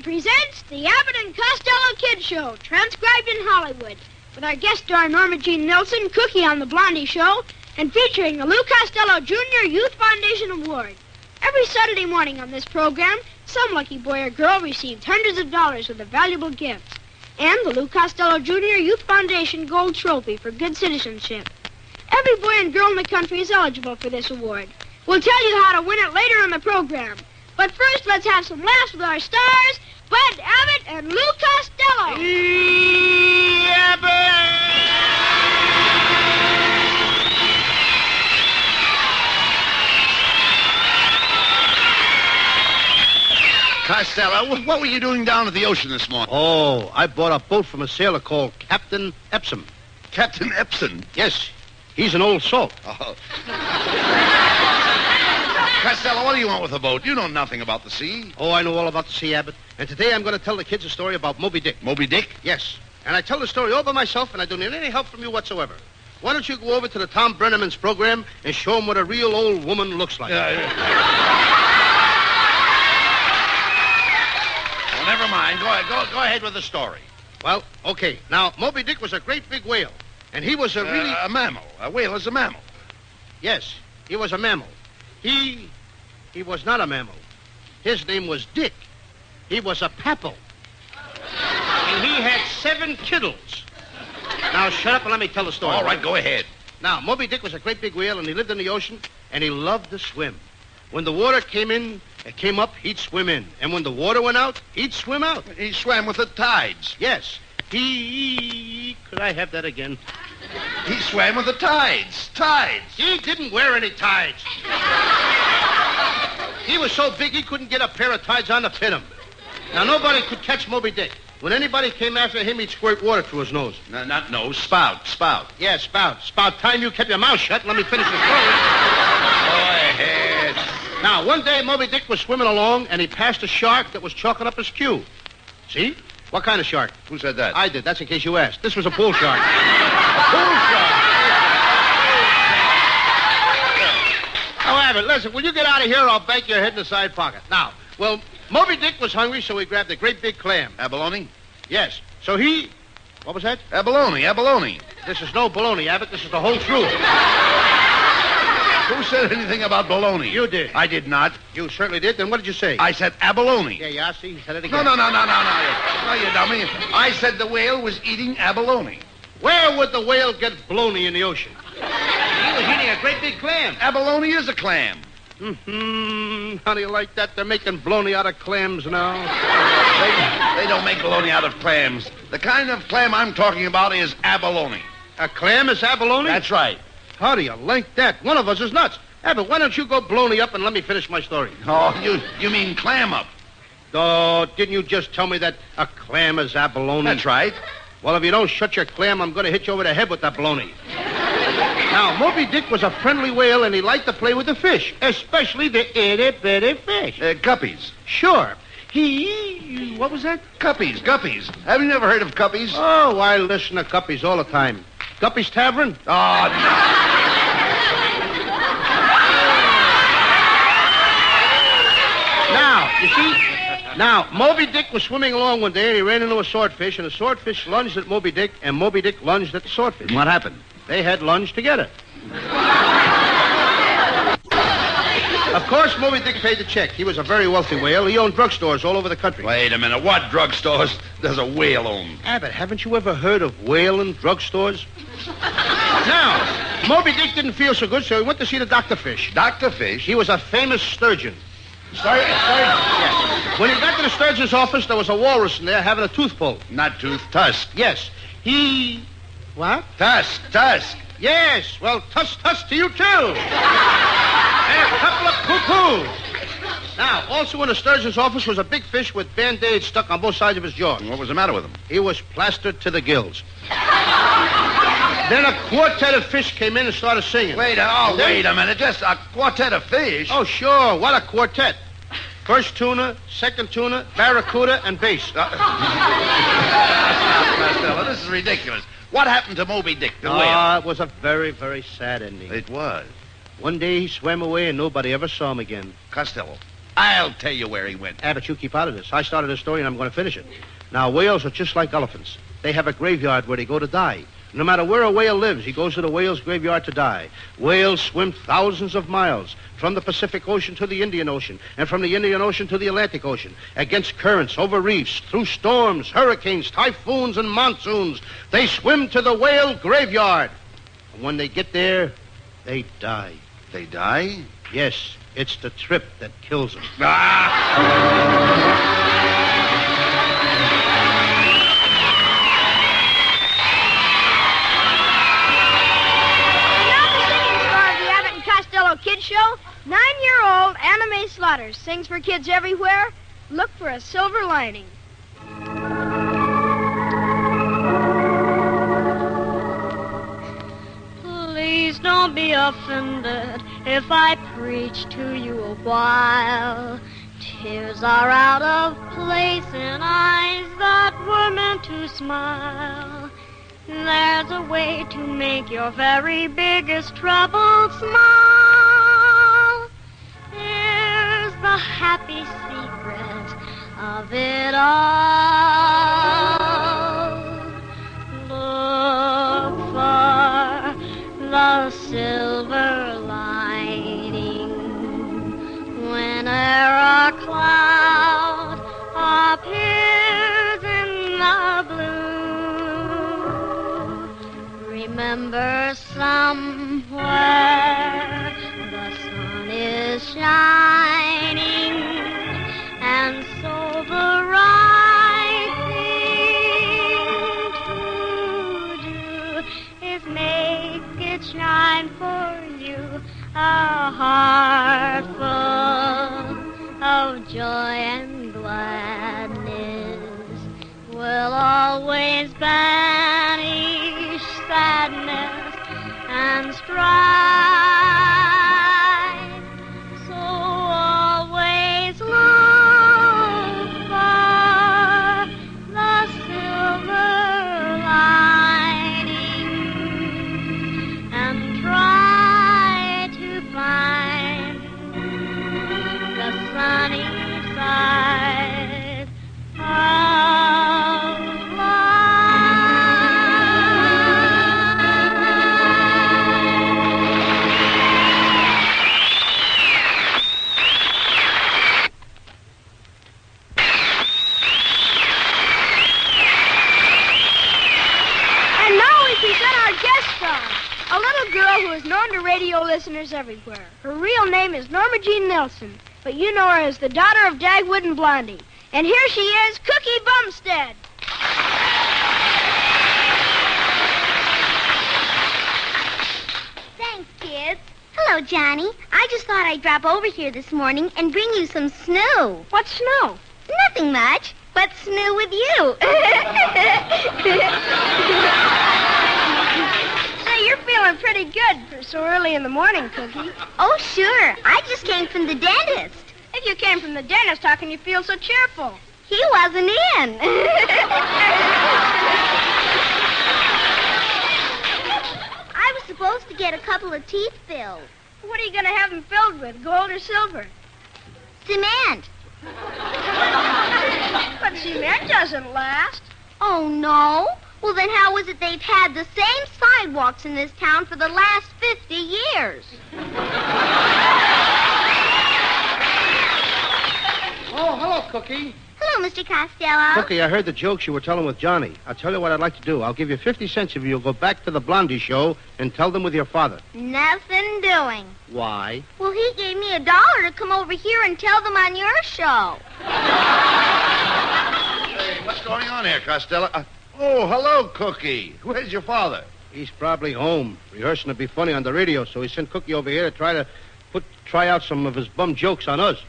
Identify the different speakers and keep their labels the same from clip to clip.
Speaker 1: presents the Abbott and Costello Kid Show, transcribed in Hollywood, with our guest star Norma Jean Nilsson, Cookie on the Blondie Show, and featuring the Lou Costello Jr. Youth Foundation Award. Every Saturday morning on this program, some lucky boy or girl receives hundreds of dollars worth of valuable gifts, and the Lou Costello Jr. Youth Foundation Gold Trophy for good citizenship. Every boy and girl in the country is eligible for this award. We'll tell you how to win it later in the program. But first, let's have some laughs with our stars, Bud Abbott and Lou Costello.
Speaker 2: Costello, what were you doing down at the ocean this morning?
Speaker 3: Oh, I bought a boat from a sailor called Captain Epsom.
Speaker 2: Captain Epsom?
Speaker 3: Yes, he's an old salt.
Speaker 2: Oh. Costello, what do you want with a boat? You know nothing about the sea.
Speaker 3: Oh, I know all about the sea, Abbott. And today I'm going to tell the kids a story about Moby Dick.
Speaker 2: Moby Dick?
Speaker 3: Yes. And I tell the story all by myself, and I don't need any help from you whatsoever. Why don't you go over to the Tom Brenneman's program and show them what a real old woman looks like?
Speaker 2: Well, never mind. Go ahead with the story.
Speaker 3: Well, okay. Now, Moby Dick was a great big whale, and he was a
Speaker 2: mammal. A whale is a mammal.
Speaker 3: Yes, he was a mammal. He was not a mammal. His name was Dick. He was a papal. And he had 7 kittles. Now, shut up and let me tell the story.
Speaker 2: All right, go ahead.
Speaker 3: Now, Moby Dick was a great big whale, and he lived in the ocean, and he loved to swim. When the water came up, he'd swim in. And when the water went out, he'd swim out.
Speaker 2: He swam with the tides.
Speaker 3: Yes. Could I have that again?
Speaker 2: He swam with the tides. Tides.
Speaker 3: He didn't wear any tides. He was so big he couldn't get a pair of tides on to fit him. Now, nobody could catch Moby Dick. When anybody came after him, he'd squirt water through his nose.
Speaker 2: No, not nose. Spout.
Speaker 3: Yeah, spout. Spout. Time you kept your mouth shut and let me finish the story.
Speaker 2: Go ahead.
Speaker 3: Now, one day, Moby Dick was swimming along, and he passed a shark that was chalking up his cue. See? What kind of shark?
Speaker 2: Who said that?
Speaker 3: I did. That's in case you asked. This was a pool shark. Pool shark. Oh, Abbott, listen, will you get out of here or I'll bank your head in the side pocket. Now, well, Moby Dick was hungry, so he grabbed a great big clam.
Speaker 2: Abalone?
Speaker 3: Yes. So he... What was that?
Speaker 2: Abalone.
Speaker 3: This is no baloney, Abbott. This is the whole truth.
Speaker 2: Who said anything about baloney?
Speaker 3: You did.
Speaker 2: I did not.
Speaker 3: You certainly did. Then what did you say?
Speaker 2: I said abalone.
Speaker 3: Yeah, see? He said it again.
Speaker 2: No, you dummy. I said the whale was eating abalone.
Speaker 3: Where would the whale get baloney in the ocean? He was eating a great big clam.
Speaker 2: Abalone is a clam.
Speaker 3: How do you like that? They're making baloney out of clams now.
Speaker 2: They don't make baloney out of clams. The kind of clam I'm talking about is abalone.
Speaker 3: A clam is abalone?
Speaker 2: That's right.
Speaker 3: How do you like that? One of us is nuts. Abbott, why don't you go baloney up and let me finish my story?
Speaker 2: Oh, you mean clam up.
Speaker 3: Oh, didn't you just tell me that a clam is abalone?
Speaker 2: That's right.
Speaker 3: Well, if you don't shut your clam, I'm going to hit you over the head with that baloney. Now, Moby Dick was a friendly whale, and he liked to play with the fish, especially the itty-bitty fish.
Speaker 2: Guppies.
Speaker 3: Sure. What was that?
Speaker 2: Guppies. Have you never heard of guppies?
Speaker 3: Oh, I listen to guppies all the time. Guppy's Tavern?
Speaker 2: Oh, no.
Speaker 3: Now, Moby Dick was swimming along one day, and he ran into a swordfish, and the swordfish lunged at Moby Dick, and Moby Dick lunged at the swordfish.
Speaker 2: What happened?
Speaker 3: They had lunch together. Of course, Moby Dick paid the check. He was a very wealthy whale. He owned drugstores all over the country.
Speaker 2: Wait a minute. What drugstores does a whale own?
Speaker 3: Abbott, haven't you ever heard of whaling drugstores? Now, Moby Dick didn't feel so good, so he went to see the Dr. Fish.
Speaker 2: Dr. Fish?
Speaker 3: He was a famous sturgeon.
Speaker 2: Sturgeon?
Speaker 3: Yes. When he got to the sturgeon's office, there was a walrus in there having a tooth pulled.
Speaker 2: Not tooth, tusk.
Speaker 3: Yes. What?
Speaker 2: Tusk.
Speaker 3: Yes. Well, tusk to you, too. And a couple of poo-poos. Now, also in the sturgeon's office was a big fish with Band-Aids stuck on both sides of his jaw.
Speaker 2: What was the matter with him?
Speaker 3: He was plastered to the gills. Then a quartet of fish came in and started singing.
Speaker 2: Wait a minute. Just a quartet of fish?
Speaker 3: Oh, sure. What a quartet. First tuna, second tuna, barracuda, and bass.
Speaker 2: Costello, this is ridiculous. What happened to Moby Dick, the whale?
Speaker 3: It was a very, very sad ending.
Speaker 2: It was.
Speaker 3: One day he swam away and nobody ever saw him again.
Speaker 2: Costello, I'll tell you where he went.
Speaker 3: Abbott, you keep out of this. I started a story, and I'm going to finish it. Now, whales are just like elephants. They have a graveyard where they go to die. No matter where a whale lives, he goes to the whale's graveyard to die. Whales swim thousands of miles from the Pacific Ocean to the Indian Ocean, and from the Indian Ocean to the Atlantic Ocean, against currents, over reefs, through storms, hurricanes, typhoons, and monsoons. They swim to the whale graveyard. And when they get there, they die.
Speaker 2: They die?
Speaker 3: Yes, it's the trip that kills them.
Speaker 1: Kid Show, 9-year-old Anna Mae Slaughter sings for kids everywhere. Look for a silver lining.
Speaker 4: Please don't be offended if I preach to you a while. Tears are out of place in eyes that were meant to smile. There's a way to make your very biggest trouble smile. Here's the happy secret of it all. Look for the silver lining whenever a cloud appears in the blue. Remember, somewhere the sun is shining, and so the right thing to do is make it shine for you. A heart full of joy and gladness will always banish sadness and strife. So always look for the silver lining and try to find the sunny side of
Speaker 1: A little girl who is known to radio listeners everywhere. Her real name is Norma Jean Nilsson, but you know her as the daughter of Dagwood and Blondie. And here she is, Cookie Bumstead.
Speaker 5: Thanks, kids. Hello, Johnny. I just thought I'd drop over here this morning and bring you some snoo.
Speaker 1: What's snow?
Speaker 5: Nothing much, but snoo with you.
Speaker 1: Say, you're feeling pretty good for so early in the morning, Cookie.
Speaker 5: Oh, sure. I just came from the dentist.
Speaker 1: If you came from the dentist, how can you feel so cheerful?
Speaker 5: He wasn't in. I was supposed to get a couple of teeth filled.
Speaker 1: What are you going to have them filled with, gold or silver?
Speaker 5: Cement.
Speaker 1: But cement doesn't last.
Speaker 5: Oh, no? Well, then how is it they've had the same sidewalks in this town for the last 50 years?
Speaker 3: Oh, hello, Cookie.
Speaker 5: Hello, Mr. Costello.
Speaker 3: Cookie, I heard the jokes you were telling with Johnny. I'll tell you what I'd like to do. I'll give you 50 cents if you'll go back to the Blondie show and tell them with your father.
Speaker 5: Nothing doing.
Speaker 3: Why?
Speaker 5: Well, he gave me $1 to come over here and tell them on your show.
Speaker 2: Hey, what's going on here, Costello? Oh, hello, Cookie. Where's your father?
Speaker 3: He's probably home, rehearsing to be funny on the radio, so he sent Cookie over here to try out some of his bum jokes on us.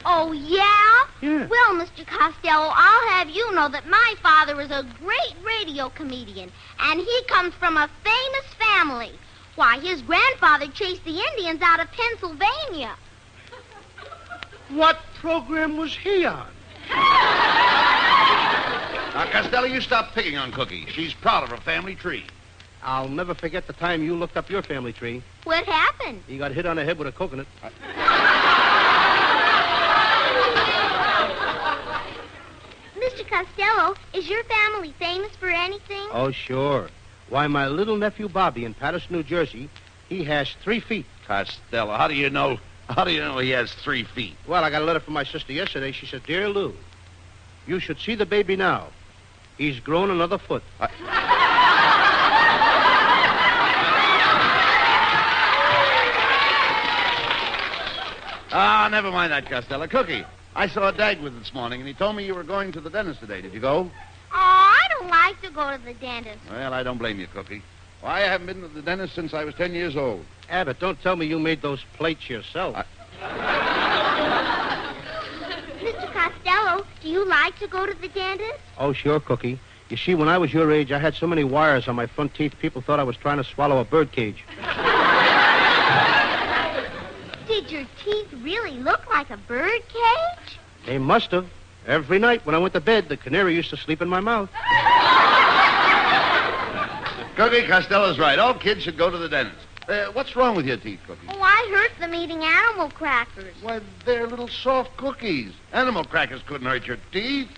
Speaker 5: Oh, yeah?
Speaker 3: Yeah.
Speaker 5: Well, Mr. Costello, I'll have you know that my father is a great radio comedian, and he comes from a famous family. Why, his grandfather chased the Indians out of Pennsylvania.
Speaker 3: What program was he on?
Speaker 2: Now, Costello, you stop picking on Cookie. She's proud of her family tree.
Speaker 3: I'll never forget the time you looked up your family tree.
Speaker 5: What happened?
Speaker 3: You got hit on the head with a coconut.
Speaker 5: Costello, is your family famous for anything?
Speaker 3: Oh, sure. Why, my little nephew Bobby in Patterson, New Jersey, he has 3 feet.
Speaker 2: Costello, how do you know he has 3 feet?
Speaker 3: Well, I got a letter from my sister yesterday. She said, Dear Lou, you should see the baby now. He's grown another foot.
Speaker 2: Never mind that, Costello. Cookie, I saw Dagwood this morning, and he told me you were going to the dentist today. Did you go?
Speaker 5: Oh, I don't like to go to the dentist.
Speaker 2: Well, I don't blame you, Cookie. Why, I haven't been to the dentist since I was 10 years old.
Speaker 3: Abbott, don't tell me you made those plates yourself.
Speaker 5: Mr. Costello, do you like to go to the dentist?
Speaker 3: Oh, sure, Cookie. You see, when I was your age, I had so many wires on my front teeth, people thought I was trying to swallow a bird cage.
Speaker 5: Did your teeth really look like a bird cage?
Speaker 3: They must have. Every night when I went to bed, the canary used to sleep in my mouth.
Speaker 2: Cookie, Costello's right. All kids should go to the dentist. What's wrong with your teeth, Cookie?
Speaker 5: Oh, I hurt them eating animal crackers.
Speaker 2: Why, they're little soft cookies. Animal crackers couldn't hurt your teeth.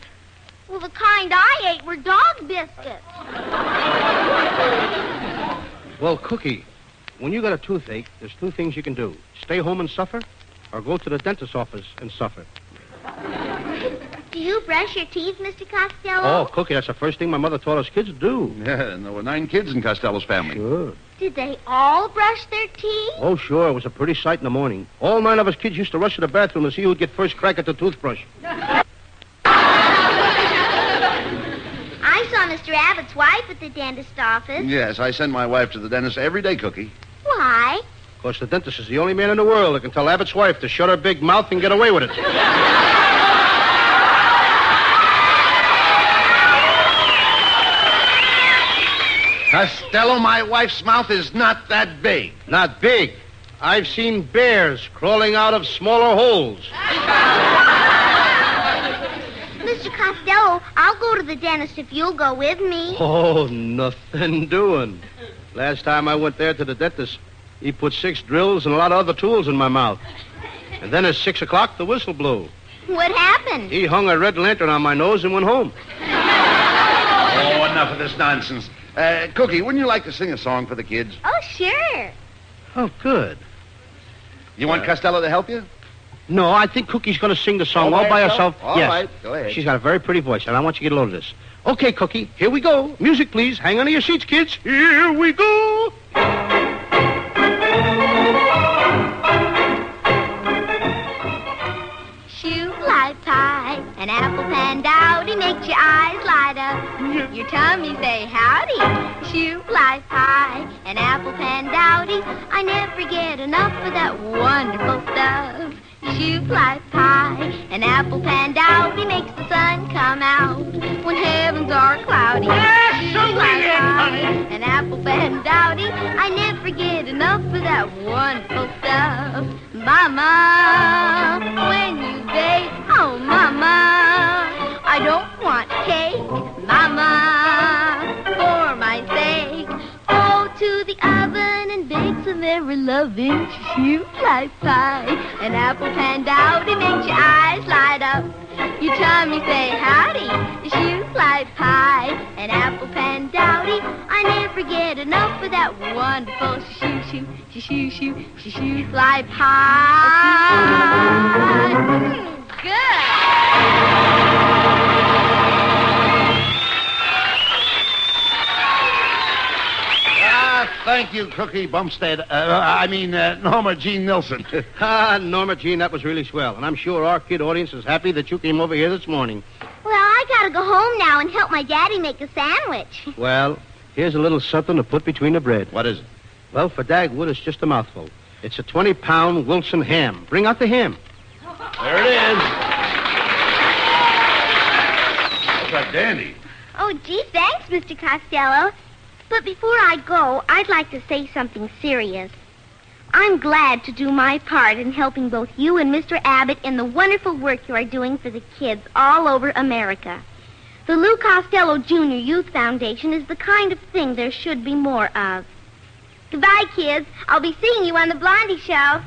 Speaker 5: Well, the kind I ate were dog biscuits.
Speaker 3: Well, Cookie, when you got a toothache, there's 2 things you can do. Stay home and suffer, or go to the dentist's office and suffer.
Speaker 5: Do you brush your teeth, Mr. Costello?
Speaker 3: Oh, Cookie, that's the first thing my mother taught us kids to do.
Speaker 2: Yeah, and there were 9 kids in Costello's family.
Speaker 3: Sure.
Speaker 5: Did they all brush their teeth?
Speaker 3: Oh, sure. It was a pretty sight in the morning. All 9 of us kids used to rush to the bathroom to see who'd get first crack at the toothbrush.
Speaker 5: I saw Mr. Abbott's wife at the dentist's office.
Speaker 2: Yes, I send my wife to the dentist every day, Cookie.
Speaker 5: Why?
Speaker 3: Of course, the dentist is the only man in the world that can tell Abbott's wife to shut her big mouth and get away with it.
Speaker 2: Costello, my wife's mouth is not that big.
Speaker 3: Not big. I've seen bears crawling out of smaller holes.
Speaker 5: Mr. Costello, I'll go to the dentist if you'll go with me.
Speaker 3: Oh, nothing doing. Last time I went there to the dentist, he put 6 drills and a lot of other tools in my mouth. And then at 6 o'clock, the whistle blew.
Speaker 5: What happened?
Speaker 3: He hung a red lantern on my nose and went home.
Speaker 2: Oh, enough of this nonsense. Cookie, wouldn't you like to sing a song for the kids?
Speaker 5: Oh, sure.
Speaker 3: Oh, good.
Speaker 2: You want Costello to help you?
Speaker 3: No, I think Cookie's going to sing the song all by herself.
Speaker 2: All
Speaker 3: yes.
Speaker 2: right, go ahead.
Speaker 3: She's got a very pretty voice, and I want you to get a load of this. Okay, Cookie, here we go. Music, please. Hang on to your seats, kids. Here we go.
Speaker 5: Shoe fly pie, an apple pan dowdy makes your eyes light up. Your tummy say howdy. Shoe fly pie, an apple pan dowdy. I never get enough of that wonderful stuff. Shoe fly pie, an apple pan dowdy makes the sun come out when heavens are cloudy. Shoe fly pie, an apple pan dowdy. I never get enough of that wonderful stuff. Mama, when you bake, oh mama, I don't want cake. Mama, for my sake, go to the oven and bake some very loving shoe fly pie. An apple pan dowdy makes your eyes light up. Your tummy say howdy. The shoe fly pie, an apple pan dowdy. I never get enough of that wonderful shoe fly pie. Good.
Speaker 2: Thank you, Cookie Bumstead. Norma Jean Nilsson.
Speaker 3: Norma Jean, that was really swell. And I'm sure our kid audience is happy that you came over here this morning.
Speaker 5: Well, I gotta go home now and help my daddy make a sandwich.
Speaker 3: Well, here's a little something to put between the bread.
Speaker 2: What is it?
Speaker 3: Well, for Dagwood, it's just a mouthful. It's a 20-pound Wilson ham. Bring out the ham.
Speaker 2: There it is. That's a dandy.
Speaker 5: Oh, gee, thanks, Mr. Costello. But before I go, I'd like to say something serious. I'm glad to do my part in helping both you and Mr. Abbott in the wonderful work you are doing for the kids all over America. The Lou Costello Jr. Youth Foundation is the kind of thing there should be more of. Goodbye, kids. I'll be seeing you on the Blondie Show.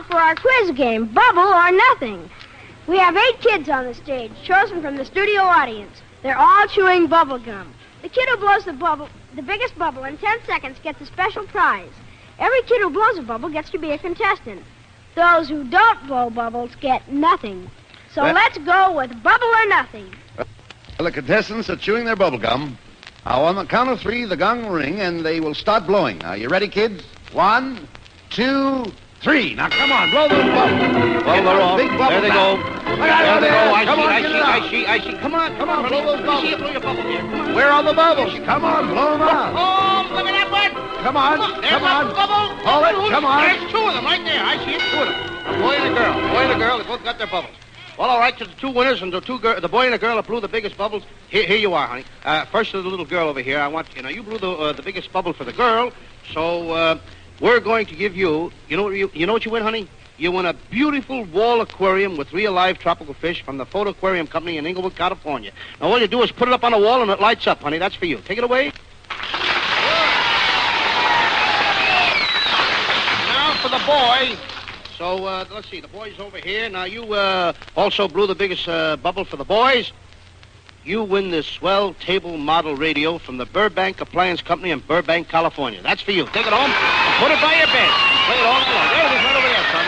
Speaker 1: for our quiz game, Bubble or Nothing. We have 8 kids on the stage, chosen from the studio audience. They're all chewing bubble gum. The kid who blows the biggest bubble in 10 seconds gets a special prize. Every kid who blows a bubble gets to be a contestant. Those who don't blow bubbles get nothing. So let's go with Bubble or Nothing.
Speaker 2: Well, the contestants are chewing their bubble gum. Now, on the count of 3, the gong will ring, and they will start blowing. Are you ready, kids? 1, 2, 3. Now, come on, blow those bubbles.
Speaker 3: Well, they're off.
Speaker 2: Big bubble
Speaker 3: There they
Speaker 2: now.
Speaker 3: go.
Speaker 2: There
Speaker 3: they go.
Speaker 2: I
Speaker 3: see. Come on.
Speaker 2: Come on, blow those
Speaker 3: Let me see you
Speaker 2: bubbles.
Speaker 3: blow your bubble here. Come on.
Speaker 2: Where are the bubbles? Come on, blow them out.
Speaker 3: Oh, look at that one.
Speaker 2: Come on,
Speaker 3: There's
Speaker 2: come on.
Speaker 3: one bubble.
Speaker 2: Hold it, come on.
Speaker 3: There's 2 of them right there. I see it, 2 of them. A boy and a girl. The boy and a girl, they both got their bubbles. Well, all right, to the 2 winners and the boy and the girl that blew the biggest bubbles. Here you are, honey. First to the little girl over here. I want you blew the biggest bubble for the girl. So we're going to give you. You know what you win, honey? You win a beautiful wall aquarium with real live tropical fish from the Photo Aquarium Company in Inglewood, California. Now all you do is put it up on the wall and it lights up, honey. That's for you. Take it away. Now for the boy. So, let's see, the boy's over here. Now, you also blew the biggest bubble for the boys. You win this swell table model radio from the Burbank Appliance Company in Burbank, California. That's for you. Take it home and put it by your bed. Play it all along. There it is, right over there, son.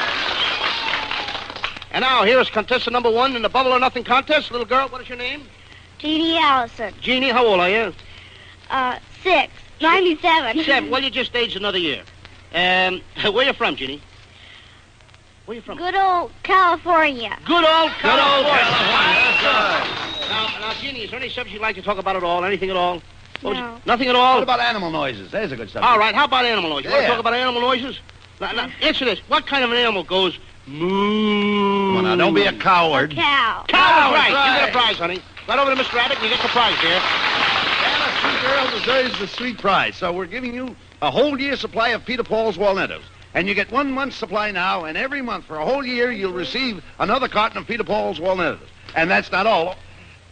Speaker 3: And now, here is contestant number 1 in the Bubble or Nothing contest. Little girl, what is your name?
Speaker 4: Jeannie Allison.
Speaker 3: Jeannie, how old are you?
Speaker 4: 6. 97.
Speaker 3: 7. Well, you just aged another year. Where you from, Jeannie? Where you from?
Speaker 4: Good old California.
Speaker 3: Good old California. Now, Jeannie, is there any subject you'd like to talk about at all? Anything at all?
Speaker 4: No.
Speaker 3: Nothing at all?
Speaker 2: What about animal noises? There's a good subject.
Speaker 3: All right, how about animal noises? You want to
Speaker 2: Yeah.
Speaker 3: talk about animal noises? Now, answer this. What kind of an animal goes moo?
Speaker 2: Come on, now, don't be a coward.
Speaker 4: Cow.
Speaker 3: Cow, right.
Speaker 2: right.
Speaker 3: You get a prize, honey. Right over to Mr. Abbott, and you get the prize here.
Speaker 2: And a sweet girl deserves the sweet prize. So we're giving you a whole year's supply of Peter Paul's Walnuttos. And you get 1 month's supply now, and every month for a whole year, you'll receive another carton of Peter Paul's Walnuttos. And that's not all.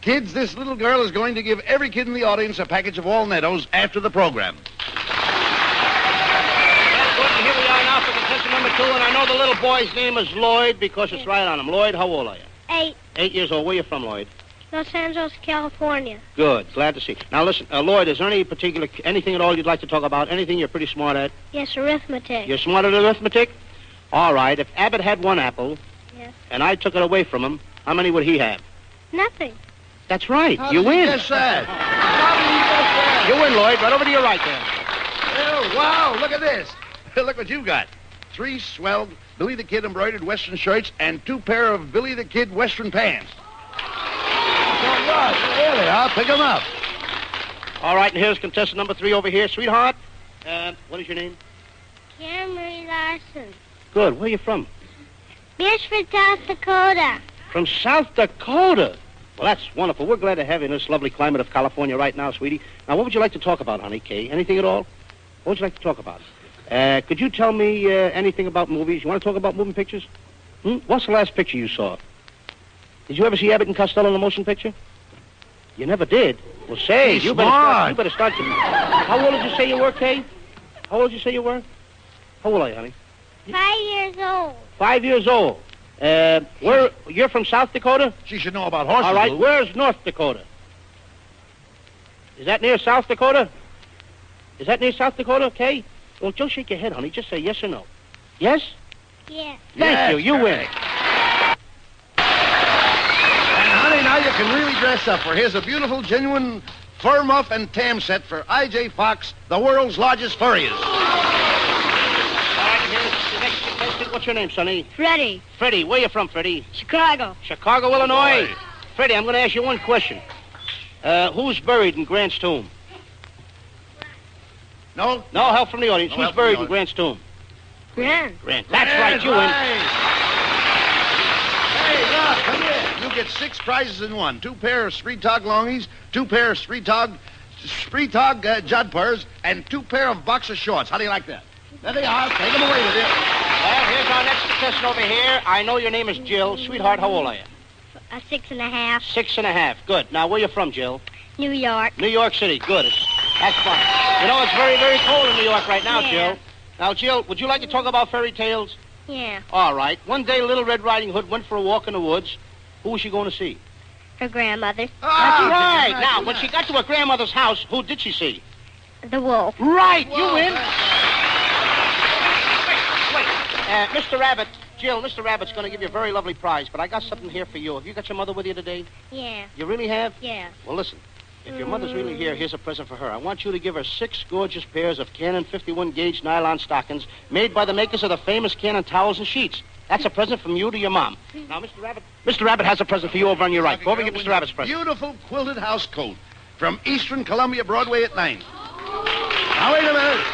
Speaker 2: Kids, this little girl is going to give every kid in the audience a package of Walnuttos after the program.
Speaker 3: That's good. And here we are now for contestant number 2, and I know the little boy's name is Lloyd because it's right on him. Lloyd, how old are you?
Speaker 4: 8.
Speaker 3: 8 years old. Where you from, Lloyd?
Speaker 4: Los Angeles, California.
Speaker 3: Good. Glad to see. Now, listen, Lloyd, is there anything at all you'd like to talk about? Anything you're pretty smart at?
Speaker 4: Yes, arithmetic.
Speaker 3: You're smart at arithmetic? All right. If Abbott had 1 apple,
Speaker 4: Yes.
Speaker 3: and I took it away from him, how many would he have?
Speaker 4: Nothing.
Speaker 3: That's right.
Speaker 2: How
Speaker 3: You
Speaker 2: did
Speaker 3: win.
Speaker 2: guess that? How did you guess that?
Speaker 3: You win, Lloyd. Right over to your right there.
Speaker 2: Oh, wow, look at this. Look what you've got. 3 swell Billy the Kid embroidered Western shirts and 2 pair of Billy the Kid Western pants. So what? There they are. Pick them up.
Speaker 3: All right, and here's contestant number 3 over here. Sweetheart, what is your name?
Speaker 4: Karen Marie Larson.
Speaker 3: Good. Where are you from?
Speaker 4: Bishford, South Dakota.
Speaker 3: From South Dakota. Well, that's wonderful. We're glad to have you in this lovely climate of California right now, sweetie. Now, what would you like to talk about, honey, Kay? Anything at all? What would you like to talk about? Could you tell me anything about movies? You want to talk about moving pictures? What's the last picture you saw? Did you ever see Abbott and Costello in the motion picture? You never did? Well, say,
Speaker 2: He's
Speaker 3: you
Speaker 2: smart.
Speaker 3: better start. How old did you say you were, Kay? How old did you say you were? How old are you, honey?
Speaker 4: 5 years old.
Speaker 3: 5 years old. You're from South Dakota?
Speaker 2: She should know about horses.
Speaker 3: All right,
Speaker 2: Lou.
Speaker 3: where's North Dakota? Is that near South Dakota? Is that near South Dakota, Kay? Well, don't shake your head, honey. Just say yes or no. Yes?
Speaker 4: Yes.
Speaker 3: Thank
Speaker 2: Yes,
Speaker 3: you. You win.
Speaker 2: correct. And, honey, now you can really dress up, for here's a beautiful, genuine fur muff and tam set for I.J. Fox, the world's largest furriers.
Speaker 3: All right, here's the next contestant. What's your name, Sonny?
Speaker 4: Freddie.
Speaker 3: Freddie. Where you from, Freddie?
Speaker 4: Chicago.
Speaker 3: Chicago, Illinois.
Speaker 2: Boy.
Speaker 3: Freddie, I'm going to ask you one question. Who's buried in Grant's tomb?
Speaker 2: No?
Speaker 3: No help from the audience.
Speaker 2: No
Speaker 3: Who's
Speaker 2: help from the
Speaker 3: buried in
Speaker 2: audience.
Speaker 3: Grant's tomb?
Speaker 4: Grant.
Speaker 3: Grant. That's right. You win.
Speaker 2: Hey, look, come here. You get 6 prizes in one. 2 pair of street tog longies, 2 pair of street tog jodhpurs, and 2 pair of boxer shorts. How do you like that? There they are. Take them away with you.
Speaker 3: Well, here's our next contestant over here. I know your name is Jill. Sweetheart, how old are you?
Speaker 4: 6.5.
Speaker 3: 6.5. Good. Now, where you from, Jill?
Speaker 4: New York.
Speaker 3: New York City. Good. That's fine. You know, it's very, very cold in New York right now,
Speaker 4: Yeah.
Speaker 3: Jill. Now, Jill, would you like to talk about fairy tales?
Speaker 4: Yeah.
Speaker 3: All right. One day, Little Red Riding Hood went for a walk in the woods. Who was she going to see?
Speaker 4: Her grandmother.
Speaker 3: That's right. Now, when she got to her grandmother's house, who did she see?
Speaker 4: The wolf.
Speaker 3: Right. You win. Wait. Mr. Rabbit, Jill, Mr. Rabbit's going to give you a very lovely prize, but I got something here for you. Have you got your mother with you today?
Speaker 4: Yeah.
Speaker 3: You really have?
Speaker 4: Yeah.
Speaker 3: Well, listen. If your mother's really here, here's a present for her. I want you to give her 6 gorgeous pairs of Cannon 51-gauge nylon stockings made by the makers of the famous Cannon towels and sheets. That's a present from you to your mom. Now, Mr. Rabbit has a present for you over on your right. Go over and get Mr. Rabbit's present.
Speaker 2: Beautiful quilted house coat from Eastern Columbia Broadway at 9. Now, wait a minute.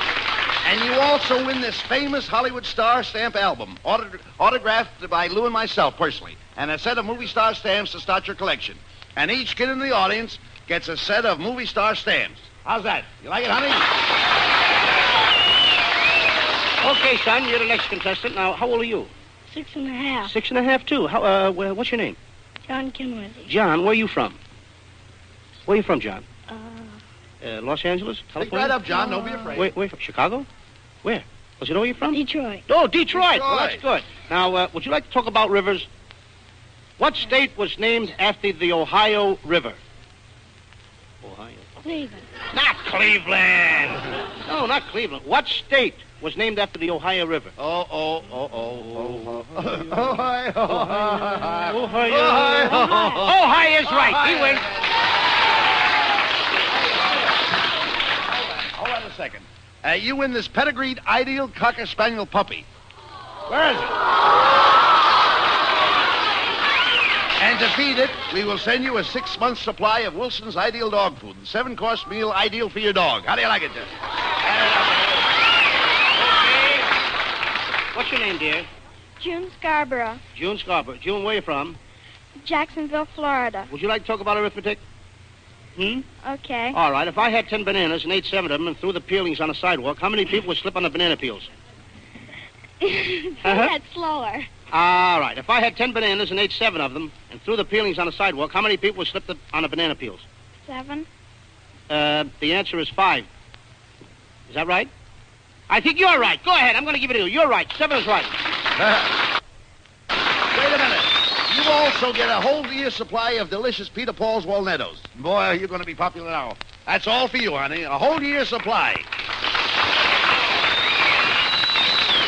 Speaker 2: And you also win this famous Hollywood star stamp album, autographed by Lou and myself personally, and a set of movie star stamps to start your collection. And each kid in the audience gets a set of movie star stamps. How's that? You like it, honey?
Speaker 3: Okay, son, you're the next contestant. Now, how old are you?
Speaker 4: 6.5.
Speaker 3: 6.5, too. What's your name?
Speaker 4: John Kinworthy.
Speaker 3: John, where are you from? Where are you from, John? Los Angeles?
Speaker 2: Pick
Speaker 3: California?
Speaker 2: right up, John. Don't be afraid.
Speaker 3: Where from? Chicago? Where? Does he know where you're from?
Speaker 4: Detroit.
Speaker 3: Oh, Detroit. Well, that's good. Now, would you like to talk about rivers? What state was named after the Ohio River? Ohio.
Speaker 4: Cleveland.
Speaker 3: Not Cleveland. No, not Cleveland. What state was named after the Ohio River?
Speaker 2: Ohio.
Speaker 3: Ohio is right. He wins.
Speaker 2: Hold on a second. You win this pedigreed ideal Cocker Spaniel puppy. Where is it? And to feed it, we will send you a 6-month supply of Wilson's Ideal Dog Food, the 7-course meal ideal for your dog. How do you like it, Jeff?
Speaker 3: Okay. What's your name, dear?
Speaker 4: June Scarborough.
Speaker 3: June Scarborough. June, where are you from?
Speaker 4: Jacksonville, Florida.
Speaker 3: Would you like to talk about arithmetic?
Speaker 4: Okay.
Speaker 3: All right. If I had 10 bananas and ate 7 of them and threw the peelings on the sidewalk, how many people would slip on the banana peels?
Speaker 4: That's slower.
Speaker 3: All right. If I had 10 bananas and ate 7 of them and threw the peelings on the sidewalk, how many people would slip on the banana peels?
Speaker 4: 7.
Speaker 3: The answer is 5. Is that right? I think you're right. Go ahead. I'm going to give it to you. You're right. 7 is right.
Speaker 2: Wait a minute. You also get a whole year's supply of delicious Peter Paul's Walnettos. Boy, you're going to be popular now. That's all for you, honey. A whole year's supply.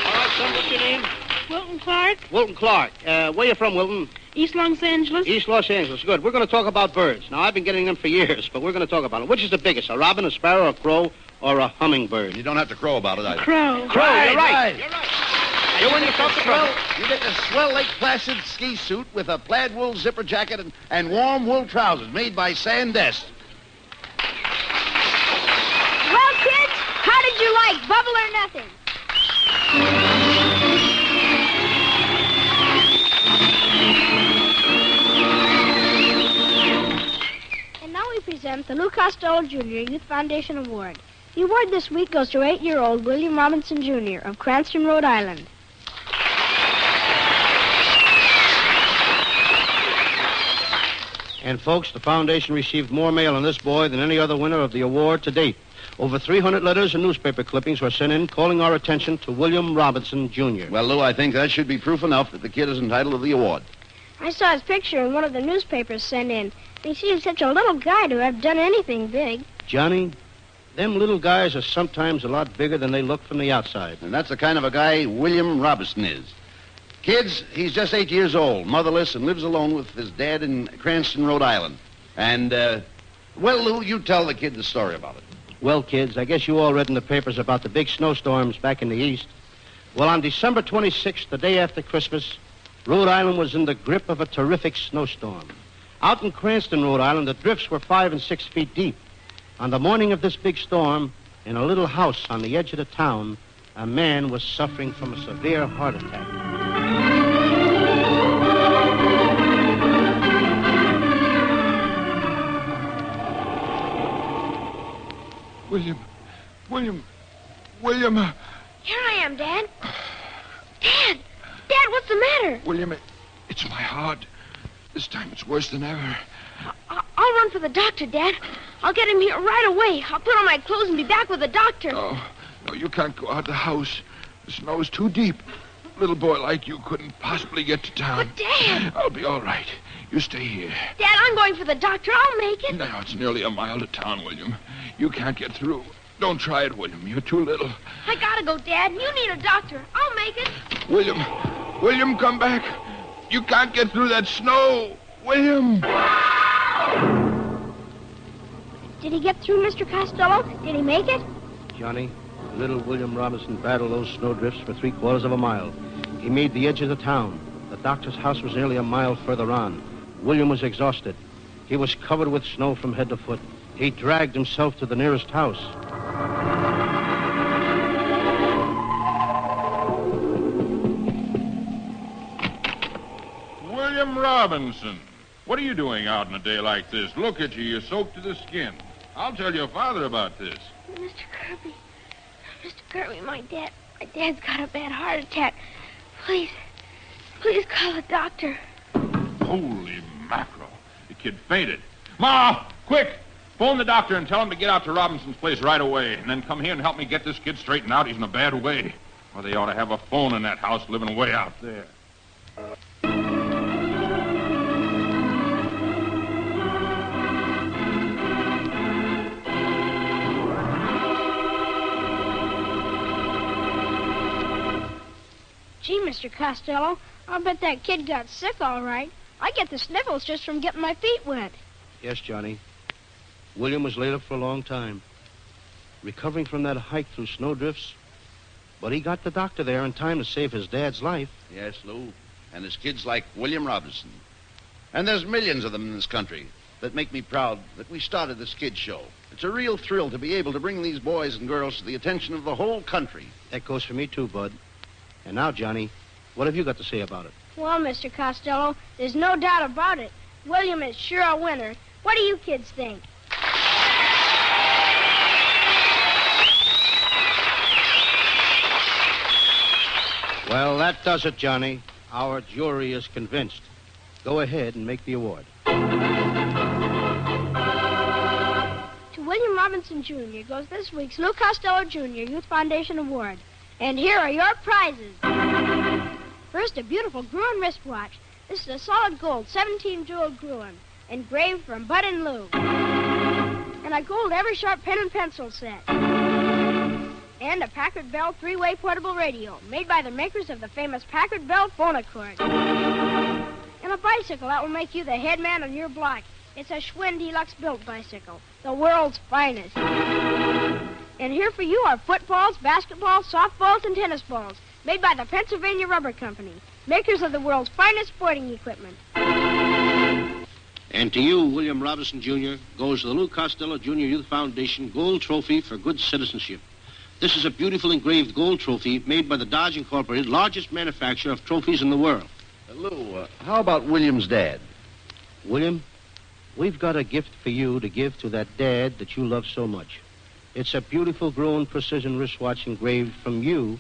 Speaker 3: All right, son, what's your name?
Speaker 4: Wilton Clark.
Speaker 3: Wilton Clark. Where you from, Wilton?
Speaker 4: East Los Angeles.
Speaker 3: East Los Angeles. Good. We're going to talk about birds. Now, I've been getting them for years, but we're going to talk about them. Which is the biggest, a robin, a sparrow, a crow, or a hummingbird?
Speaker 2: You don't have to crow about it either.
Speaker 4: Crow.
Speaker 3: Crow, you're right.
Speaker 2: You're right.
Speaker 3: You win yourself the present.
Speaker 2: You get the swell Lake Placid ski suit with a plaid wool zipper jacket and warm wool trousers made by Sandest.
Speaker 1: Well, kids, how did you like Bubble or Nothing? And now we present the Lou Costello Jr. Youth Foundation Award. The award this week goes to 8-year-old William Robinson Jr. of Cranston, Rhode Island.
Speaker 3: And, folks, the foundation received more mail on this boy than any other winner of the award to date. Over 300 letters and newspaper clippings were sent in calling our attention to William Robinson, Jr.
Speaker 2: Well, Lou, I think that should be proof enough that the kid is entitled to the award.
Speaker 1: I saw his picture in one of the newspapers sent in. He seems such a little guy to have done anything big.
Speaker 3: Johnny, them little guys are sometimes a lot bigger than they look from the outside.
Speaker 2: And that's the kind of a guy William Robinson is. Kids, he's just 8 years old, motherless, and lives alone with his dad in Cranston, Rhode Island. And, well, Lou, you tell the kid the story about it.
Speaker 3: Well, kids, I guess you all read in the papers about the big snowstorms back in the East. Well, on December 26th, the day after Christmas, Rhode Island was in the grip of a terrific snowstorm. Out in Cranston, Rhode Island, the drifts were 5 and 6 feet deep. On the morning of this big storm, in a little house on the edge of the town, a man was suffering from a severe heart attack.
Speaker 6: William.
Speaker 1: Here I am, Dad. Dad, what's the matter?
Speaker 6: William, it's my heart. This time it's worse than ever.
Speaker 1: I'll run for the doctor, Dad. I'll get him here right away. I'll put on my clothes and be back with the doctor.
Speaker 6: No, you can't go out of the house. The snow is too deep. A little boy like you couldn't possibly get to town.
Speaker 1: But, Dad...
Speaker 6: I'll be all right. You stay here.
Speaker 1: Dad, I'm going for the doctor. I'll make it.
Speaker 6: Now, it's nearly a mile to town, William. You can't get through. Don't try it, William. You're too little.
Speaker 1: I gotta go, Dad. You need a doctor. I'll make it.
Speaker 6: William, come back. You can't get through that snow. William!
Speaker 1: Did he get through, Mr. Costello? Did he make it?
Speaker 3: Johnny, little William Robinson battled those snowdrifts for 3/4 of a mile. He made the edge of the town. The doctor's house was nearly a mile further on. William was exhausted. He was covered with snow from head to foot. He dragged himself to the nearest house.
Speaker 7: William Robinson, what are you doing out on a day like this? Look at you, you're soaked to the skin. I'll tell your father about this.
Speaker 1: Mr. Kirby, my dad's got a bad heart attack. Please call a doctor.
Speaker 7: Holy mackerel, the kid fainted. Ma, quick, phone the doctor and tell him to get out to Robinson's place right away, and then come here and help me get this kid straightened out. He's in a bad way. Well, they ought to have a phone in that house living way out there.
Speaker 1: Gee, Mr. Costello, I'll bet that kid got sick all right. I get the sniffles just from getting my feet wet.
Speaker 3: Yes, Johnny. William was laid up for a long time, recovering from that hike through snowdrifts. But he got the doctor there in time to save his dad's life.
Speaker 2: Yes, Lou. And there's kids like William Robinson. And there's millions of them in this country that make me proud that we started this kid show. It's a real thrill to be able to bring these boys and girls to the attention of the whole country.
Speaker 3: That goes for me, too, Bud. And now, Johnny, what have you got to say about it?
Speaker 1: Well, Mr. Costello, there's no doubt about it. William is sure a winner. What do you kids think?
Speaker 3: Well, that does it, Johnny. Our jury is convinced. Go ahead and make the award.
Speaker 1: To William Robinson, Jr. goes this week's Lou Costello, Jr. Youth Foundation Award. And here are your prizes. First, a beautiful Gruen wristwatch. This is a solid gold 17-jeweled Gruen, engraved from Bud and Lou. And a gold Eversharp pen and pencil set. And a Packard Bell 3-way portable radio, made by the makers of the famous Packard Bell phonochord. And a bicycle that will make you the head man on your block. It's a Schwinn Deluxe-built bicycle, the world's finest. And here for you are footballs, basketballs, softballs, and tennis balls, made by the Pennsylvania Rubber Company, makers of the world's finest sporting equipment.
Speaker 3: And to you, William Robinson, Jr., goes the Lou Costello Jr. Youth Foundation Gold Trophy for Good Citizenship. This is a beautiful engraved gold trophy made by the Dodge Incorporated, largest manufacturer of trophies in the world.
Speaker 2: Lou, how about William's dad?
Speaker 3: William, we've got a gift for you to give to that dad that you love so much. It's a beautiful Gruen precision wristwatch engraved from you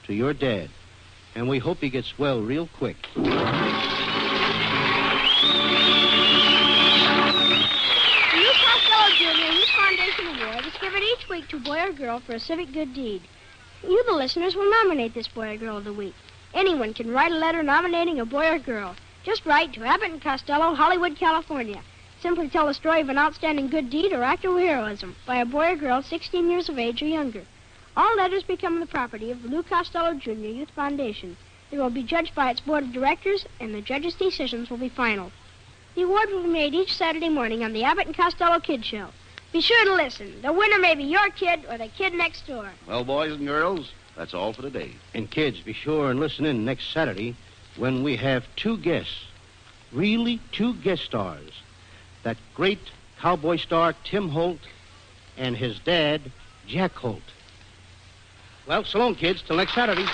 Speaker 3: to your dad. And we hope he gets well real quick.
Speaker 1: The Lou Costello Jr. Youth Foundation Award is given each week to a boy or girl for a civic good deed. You, the listeners, will nominate this boy or girl of the week. Anyone can write a letter nominating a boy or girl. Just write to Abbott and Costello, Hollywood, California. Simply tell the story of an outstanding good deed or act of heroism by a boy or girl 16 years of age or younger. All letters become the property of the Lou Costello Jr. Youth Foundation. They will be judged by its board of directors, and the judges' decisions will be final. The award will be made each Saturday morning on the Abbott and Costello Kid Show. Be sure to listen. The winner may be your kid or the kid next door.
Speaker 2: Well, boys and girls, that's all for today.
Speaker 3: And kids, be sure and listen in next Saturday when we have two guests, really two guest stars. That great cowboy star Tim Holt and his dad, Jack Holt. Well, so long, kids. Till next Saturday.
Speaker 1: Listen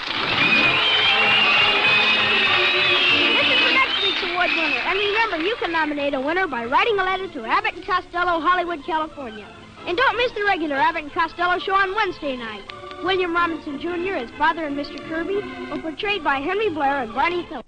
Speaker 1: for next week's award winner. And remember, you can nominate a winner by writing a letter to Abbott and Costello, Hollywood, California. And don't miss the regular Abbott and Costello show on Wednesday night. William Robinson, Jr., as Father and Mr. Kirby, were portrayed by Henry Blair and Barney Phillips.